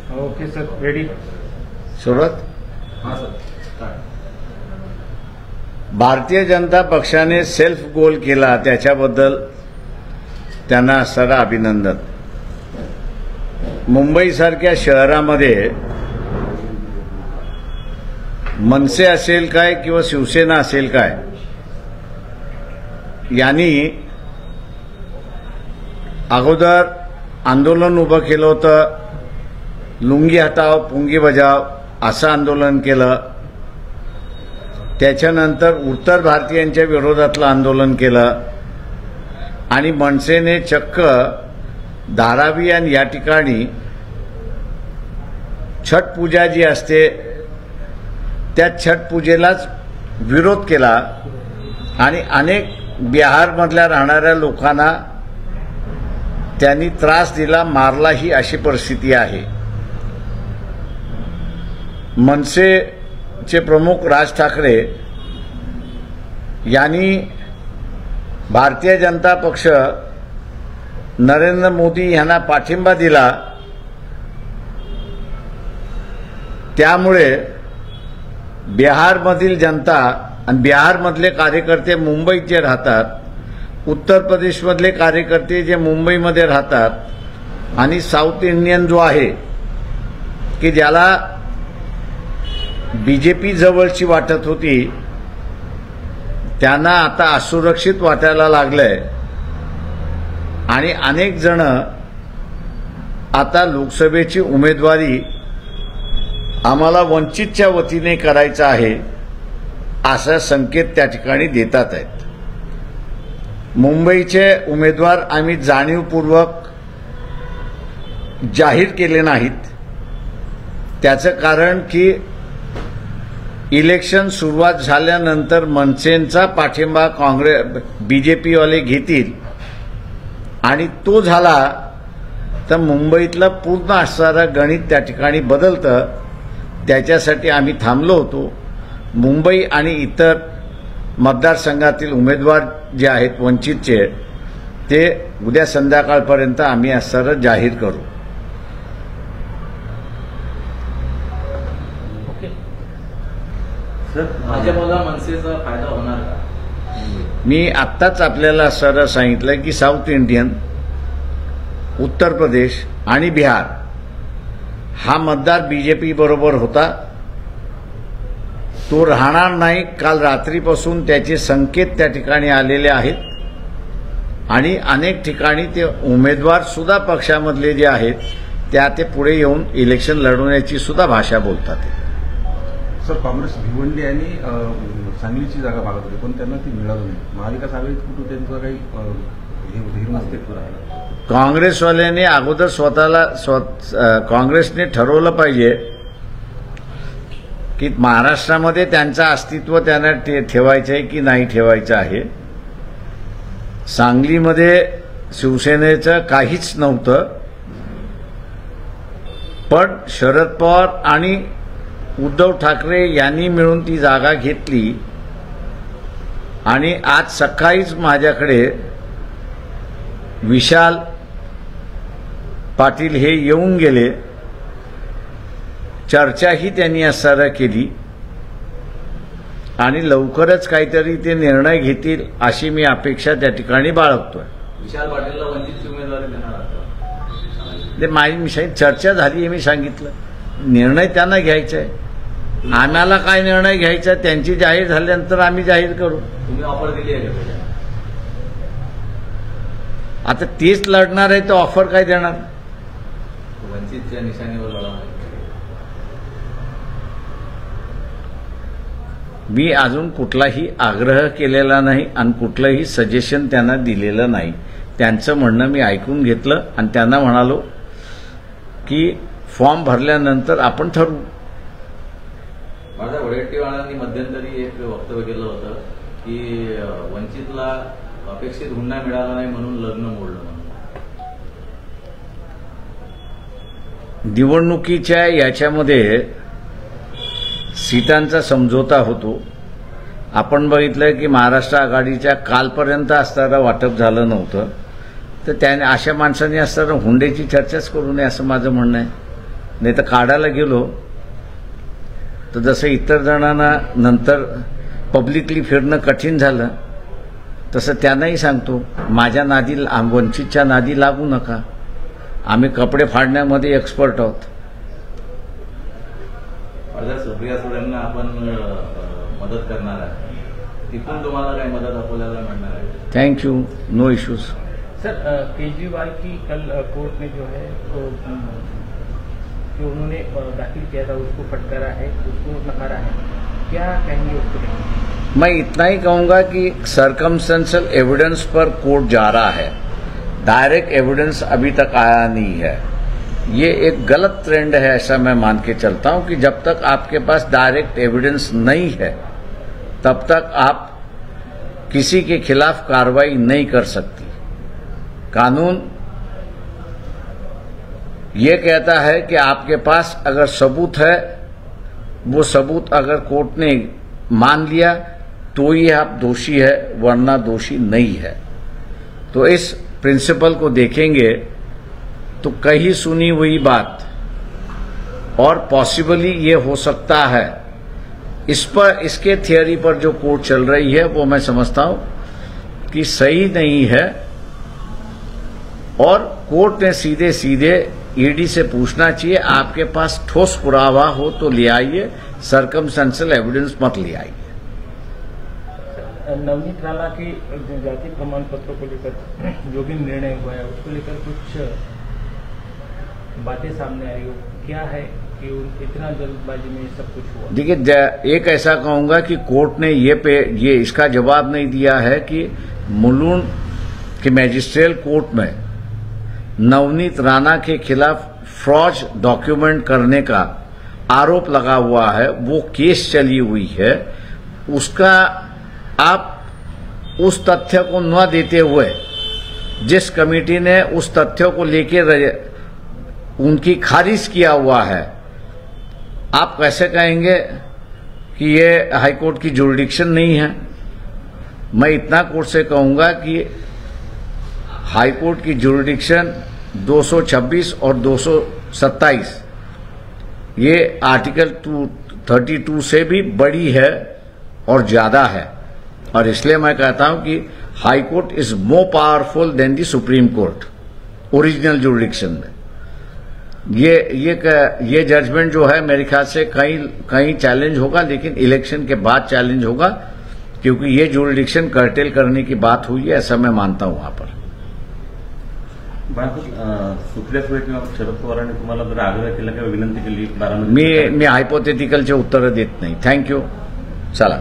Okay sir, ready. सुरुवात. हां sir. Bharatiya Janata पक्षाने सेल्फ गोल केला, त्याच्याबद्दल त्यांना सर अभिनंदन. मुंबईसारख्या शहरामध्ये मनसे असेल काय किंवा शिवसेना असेल काय, यांनी अगोदर आंदोलन उभं केलं होतं. लुंगी हटाव पुंगी बजाव असं आंदोलन केलं. त्याच्यानंतर उत्तर भारतीयांच्या विरोधातलं आंदोलन केलं आणि मनसेने चक्क धारावी आणि या ठिकाणी छठ पूजा जी असते त्या छठ पूजेलाच विरोध केला आणि अनेक बिहारमधल्या राहणाऱ्या लोकांना त्यांनी त्रास दिला, मारलाही, अशी परिस्थिती आहे. मनसेचे प्रमुख राज ठाकरे यांनी भारतीय जनता पक्ष नरेंद्र मोदी यांना पाठिंबा दिला. त्यामुळे बिहारमधील जनता आणि बिहारमधले कार्यकर्ते मुंबईत जे राहतात, उत्तर प्रदेशमधले कार्यकर्ते जे मुंबईमध्ये राहतात आणि साऊथ इंडियन जो आहे की ज्याला बीजेपी जवळची वाटत होती, त्यांना आता असुरक्षित वाटायला लागलंय आणि अनेक जण आता लोकसभेची उमेदवारी आम्हाला वंचितच्या वतीने करायचा आहे असा संकेत त्या ठिकाणी देतात आहेत. मुंबईचे उमेदवार आम्ही जाणीवपूर्वक जाहीर केले नाहीत. त्याचं कारण की इलेक्शन सुरुवात झाल्यानंतर मनसेचा पाठिंबा बीजेपीवाले घेतील आणि तो झाला तर मुंबईतलं पूर्ण असणारं गणित त्या ठिकाणी बदलतं. त्याच्यासाठी आम्ही थांबलो होतो. मुंबई आणि इतर मतदारसंघातील उमेदवार जे आहेत वंचितचे, ते उद्या संध्याकाळपर्यंत आम्ही असणारं जाहीर करू. भाजपला मनसेचा फायदा होणार का? मी आत्ताच आपल्याला सर सांगितलं की साऊथ इंडियन, उत्तर प्रदेश आणि बिहार हा मतदार बीजेपी बरोबर होता. तो राहणार नाही. काल रात्रीपासून त्याचे संकेत त्या ठिकाणी आलेले आहेत आणि अनेक ठिकाणी ते उमेदवार सुद्धा पक्षामधले जे आहेत त्या ते पुढे येऊन इलेक्शन लढवण्याची सुद्धा भाषा बोलतात. सर, काँग्रेस भिवंडी आणि सांगलीची जागा मागत होती पण त्यांना ती मिळाली नाही. महाविकास आघाडीत कुठं त्यांचं काही धीर अस्तित्व राहिलं. काँग्रेसवाल्यांनी अगोदर काँग्रेसने ठरवलं पाहिजे की महाराष्ट्रामध्ये त्यांचं अस्तित्व त्यांना ठेवायचं आहे की नाही ठेवायचं आहे. सांगलीमध्ये शिवसेनेचं काहीच नव्हतं, पण शरद पवार आणि उद्धव ठाकरे यांनी मिळून ती जागा घेतली आणि आज सकाळीच माझ्याकडे विशाल पाटील हे येऊन गेले. चर्चाही त्यांनी असणारा केली आणि लवकरच काहीतरी ते निर्णय घेतील अशी मी अपेक्षा त्या ठिकाणी बाळगतोय. विशाल पाटीलला वंचितची उमेदवारी देणार ते माझी चर्चा झाली आहे. मी सांगितलं निर्णय त्यांना घ्यायचा आहे. आम्हाला काय निर्णय घ्यायचा त्यांची जाहीर झाल्यानंतर आम्ही जाहीर करू. तुम्ही ऑफर दिली आहे का? आता तेच लढणार आहे तर ऑफर काय देणार? वंचितच्या निशाणीवर लढा. मी अजून कुठलाही आग्रह केलेला नाही आणि कुठलंही सजेशन त्यांना दिलेलं नाही. त्यांचं म्हणणं मी ऐकून घेतलं आणि त्यांना म्हणालो की फॉर्म भरल्यानंतर आपण ठरवू. माझ्या वडेट्टीवारांनी मध्यंतरी एक वक्तव्य केलं होतं की वंचितला अपेक्षित हुंडा मिळाला नाही म्हणून लग्न मोडलं म्हणून. निवडणुकीच्या याच्यामध्ये सीटांचा समझोता होतो. आपण बघितलं की महाराष्ट्र आघाडीच्या कालपर्यंत असणारं वाटप झालं नव्हतं, तर त्याने अशा माणसांनी असणारं हुंड्याची चर्चाच करू नये असं माझं म्हणणं आहे. नाही तर काढायला गेलो तर जसं इतर जणांना नंतर पब्लिकली फिरणं कठीण झालं तसं त्यांनाही सांगतो, माझ्या नादी वंचितच्या नादी लागू नका. आम्ही कपडे फाडण्यामध्ये एक्सपर्ट आहोत. सुप्रिया सुळेंना आपण मदत करणार आहे, तिथून तुम्हाला काही मदत आपल्याला मिळणार आहे? Thank you, no issues. Sir, Kejriwal की कल कोर्ट ने जो है जो उन्होंने दाखिल किया था उसको फटकारा है, उसको नकारा है, क्या कहेंगे उसको लेकर? मैं इतना ही कहूंगा कि सर्कमस्टेंशियल एविडेंस पर कोर्ट जा रहा है, डायरेक्ट एविडेंस अभी तक आया नहीं है. ये एक गलत ट्रेंड है, ऐसा मैं मान के चलता हूं कि जब तक आपके पास डायरेक्ट एविडेंस नहीं है तब तक आप किसी के खिलाफ कार्रवाई नहीं कर सकती. कानून ये कहता है कि आपके पास अगर सबूत है, वो सबूत अगर कोर्ट ने मान लिया तो ही आप दोषी है, वरना दोषी नहीं है. तो इस प्रिंसिपल को देखेंगे तो कहीं सुनी हुई बात और पॉसिबली ये हो सकता है, इस पर इसके थियरी पर जो कोर्ट चल रही है वो मैं समझता हूं कि सही नहीं है. और कोर्ट ने सीधे सीधे ईडी से पूछना चाहिए, आपके पास ठोस पुरावा हो तो ले आइए, सर्कमस्टेंशियल एविडेंस मत ले आइए. नवनीत राणा की जाति प्रमाण पत्रों को लेकर जो भी निर्णय हुआ है उसको लेकर कुछ बातें सामने आई हो, क्या है कि इतना जल्दबाजी में सब कुछ हुआ? देखिए, एक ऐसा कहूंगा कि कोर्ट ने ये इसका जवाब नहीं दिया है कि मुलुंड के मैजिस्ट्रियल कोर्ट में नवनीत राणा के खिलाफ फ्रॉड डॉक्यूमेंट करने का आरोप लगा हुआ है, वो केस चली हुई है. उसका आप उस तथ्य को न देते हुए, जिस कमेटी ने उस तथ्यों को लेकर उनकी खारिज किया हुआ है, आप कैसे कहेंगे कि ये हाईकोर्ट की जुरिडिक्शन नहीं है? मैं इतना कोर्ट से कहूंगा कि हाईकोर्ट की जुरिडिक्शन 226 और 227 ये आर्टिकल 232 से भी बड़ी है और ज्यादा है. और इसलिए मैं कहता हूं कि high court is more powerful than the supreme court original jurisdiction में. ये जजमेंट जो है मेरे ख्याल से कहीं चैलेंज होगा, लेकिन इलेक्शन के बाद चैलेंज होगा, क्योंकि ये जुरिडिक्शन कर्टेल करने की बात हुई है, ऐसा मैं मानता हूं वहां पर. सुप्रिया सुळे किंवा शरद पवारांनी तुम्हाला जर आग्रह केला किंवा विनंती केली बारामती, मी हायपोथेटिकलचे उत्तर देत नाही. थँक्यू. चला.